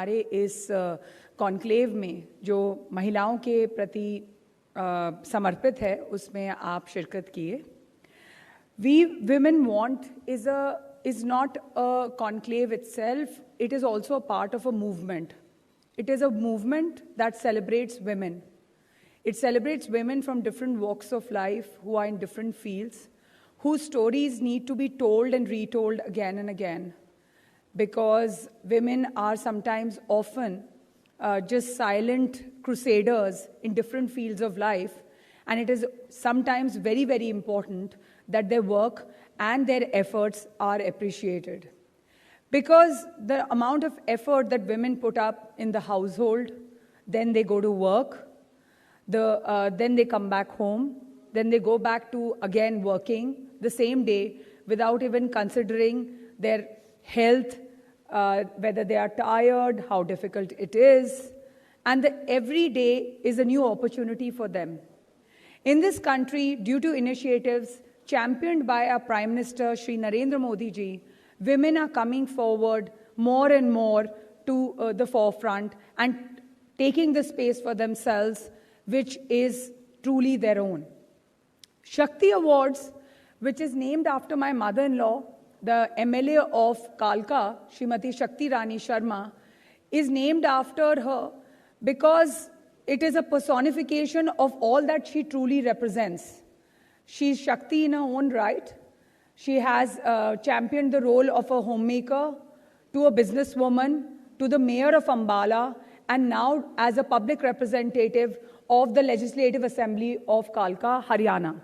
हमारे इस कॉन्क्लेव में जो महिलाओं के प्रति समर्पित है उसमें आप शिरकत किए. We women want is not a conclave itself, it is also a part of a movement. It is a movement that celebrates women. It celebrates women from different walks of life who are in different fields, whose stories need to be told and retold again and again. Because women are sometimes often just silent crusaders in different fields of life, and it is sometimes very, very important that their work and their efforts are appreciated. Because the amount of effort that women put up in the household, then they go to work, then they come back home, then they go back to again working the same day without even considering their health, whether they are tired, how difficult it is, and every day is a new opportunity for them. In this country, due to initiatives championed by our Prime Minister, Shri Narendra Modi ji, women are coming forward more and more to the forefront and taking the space for themselves, which is truly their own. Shakti Awards, which is named after my mother-in-law, the MLA of Kalka, Srimati Shakti Rani Sharma, is named after her because it is a personification of all that she truly represents. She is Shakti in her own right. She has championed the role of a homemaker, to a businesswoman, to the mayor of Ambala, and now as a public representative of the Legislative Assembly of Kalka, Haryana.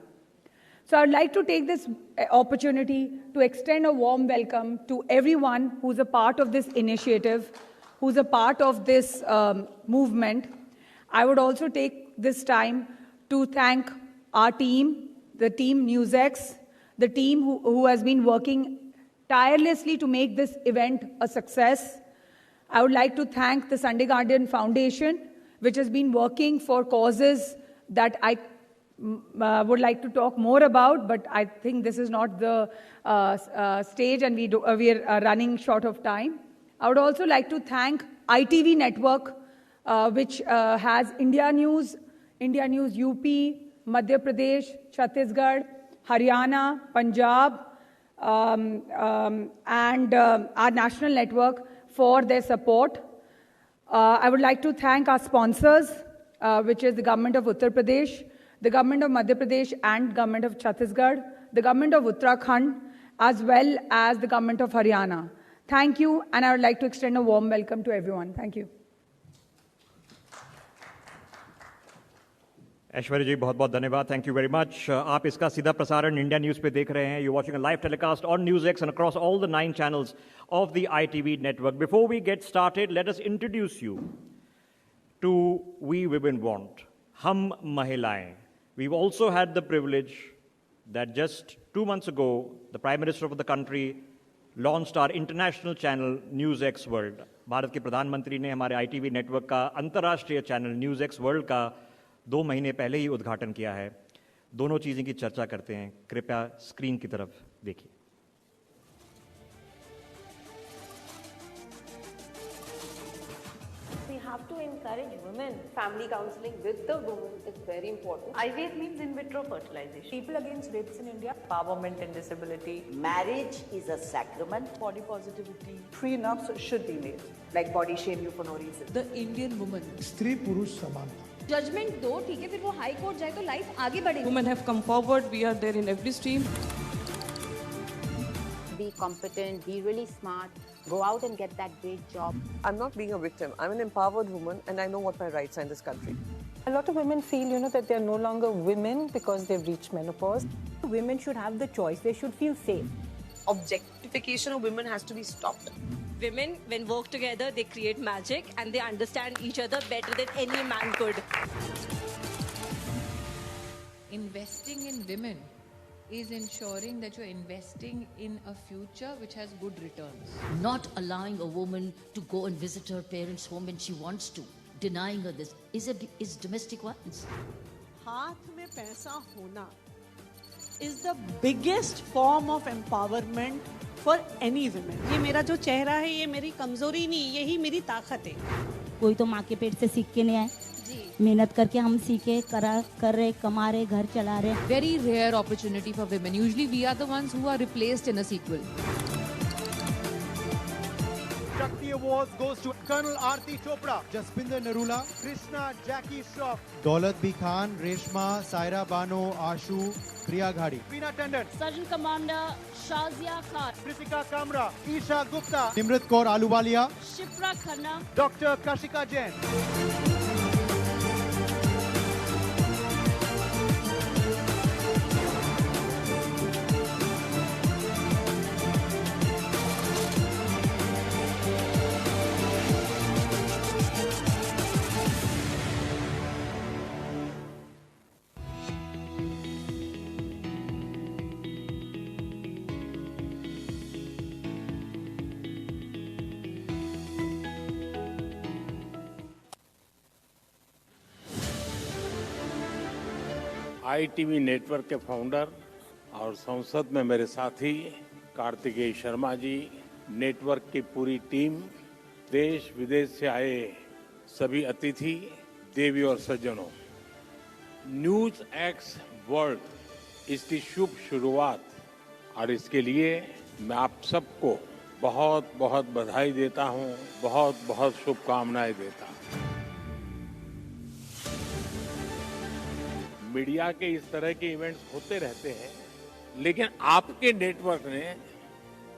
So I'd like to take this opportunity to extend a warm welcome to everyone who's a part of this initiative, who's a part of this movement. I would also take this time to thank our team, the team NewsX, the team who has been working tirelessly to make this event a success. I would like to thank the Sunday Guardian Foundation, which has been working for causes that I would like to talk more about, but I think this is not the stage and we are running short of time. I would also like to thank ITV Network, which has India News UP, Madhya Pradesh, Chhattisgarh, Haryana, Punjab, and our national network for their support. I would like to thank our sponsors, which is the government of Uttar Pradesh, the government of Madhya Pradesh and government of Chhattisgarh, the government of Uttarakhand, as well as the government of Haryana. Thank you, and I would like to extend a warm welcome to everyone. Thank you. Aishwarya जी बहुत बहुत धन्यवाद. Thank you very much. आप इसका सीधा प्रसारण India news पे देख रहे हैं. You watching a live telecast on news X and across all the 9 channels of the ITV network. Before we get started, let us introduce you to we women want, हम महिलाएं. We've also had the privilege that just 2 months ago, the Prime Minister of the country launched our international channel NewsX World. Bharat के प्रधानमंत्री ने हमारे ITV network का अंतर्राष्ट्रीय channel NewsX World का 2 महीने पहले ही उद्घाटन किया है. दोनों चीज़ों की चर्चा करते हैं. कृपया स्क्रीन की तरफ देखिए. We have to encourage women. Family counseling with the woman is very important. IVF means in vitro fertilization. People against rapes in India. Empowerment and disability. Marriage is a sacrament. Body positivity. Prenups should be made, like body shame you for no reason. The Indian woman. स्त्री पुरुष समानता. Judgement दो, ठीक है, फिर वो high court जाए तो लाइफ आगे बढ़ेगी. Women have come forward. We are there in every stream. Be competent, be really smart, go out and get that great job. I'm not being a victim. I'm an empowered woman and I know what my rights are in this country. A lot of women feel, that they're no longer women because they've reached menopause. Women should have the choice. They should feel safe. Objectification of women has to be stopped. Women, when work together, they create magic and they understand each other better than any man could. Investing in women is ensuring that you're investing in a future which has good returns. Not allowing a woman to go and visit her parents' home when she wants to, denying her this, is domestic violence. हाथ में पैसा होना is the biggest form of empowerment for any women. ये मेरा जो चेहरा है ये मेरी कमजोरी नहीं, यही मेरी ताकत है. कोई तो माँ के पेट से सीख के नहीं आए, मेहनत करके हम सीखे, कर रहे, कमा रहे, घर चला रहे. Very rare opportunity for women. Usually we are the ones who are replaced in a sequel. Shakti Awards goes to Colonel Aarti Chopra, Jaspinder Narula, Krishna Jackie Shroff, Daulat B Khan, Reshma, Saira Bano, Ashu, Priya Ghadi, Veena Tandon, Sergeant Commander Shazia Khan, Prisika Kamra, Isha Gupta, Nimrat Kaur Aluwalia, Shipra Khanna, Dr. Kashika Jain. ITV network के founder और संसद में मेरे साथी Kartikeya Sharma ji, network की पूरी team, देश विदेश से आए सभी अतिथि, देवी और सज्जनों, न्यूज एक्स वर्ल्ड इसकी शुभ शुरुआत और इसके लिए मैं आप सबको बहुत बहुत बधाई देता हूं, बहुत बहुत शुभकामनाएं देता हूं। मीडिया के इस तरह के इवेंट्स होते रहते हैं, लेकिन आपके नेटवर्क ने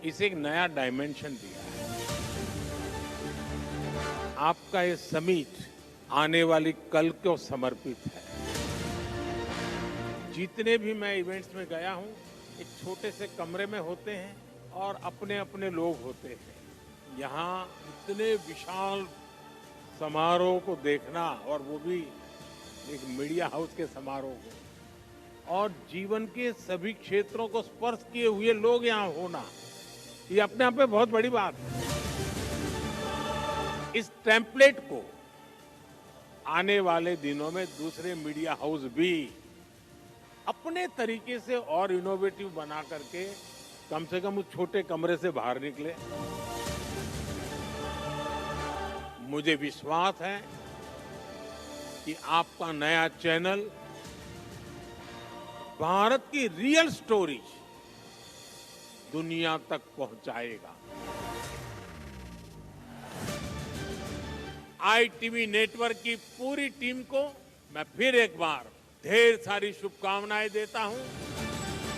इसे एक नया डायमेंशन दिया है। आपका ये समिट आने वाली कल को समर्पित है। जितने भी मैं इवेंट्स में गया हूं, एक छोटे से कमरे में होते हैं और अपने अपने लोग होते हैं। यहाँ इतने विशाल समारोह को देखना, और वो भी एक मीडिया हाउस के समारोह को, और जीवन के सभी क्षेत्रों को स्पर्श किए हुए लोग यहाँ होना, ये अपने आप में बहुत बड़ी बात है। इस टेम्पलेट को आने वाले दिनों में दूसरे मीडिया हाउस भी अपने तरीके से और इनोवेटिव बना करके कम से कम उस छोटे कमरे से बाहर निकले। मुझे विश्वास है कि आपका नया चैनल भारत की रियल स्टोरी दुनिया तक पहुंचाएगा। ITV नेटवर्क की पूरी टीम को मैं फिर एक बार ढेर सारी शुभकामनाएं देता हूं।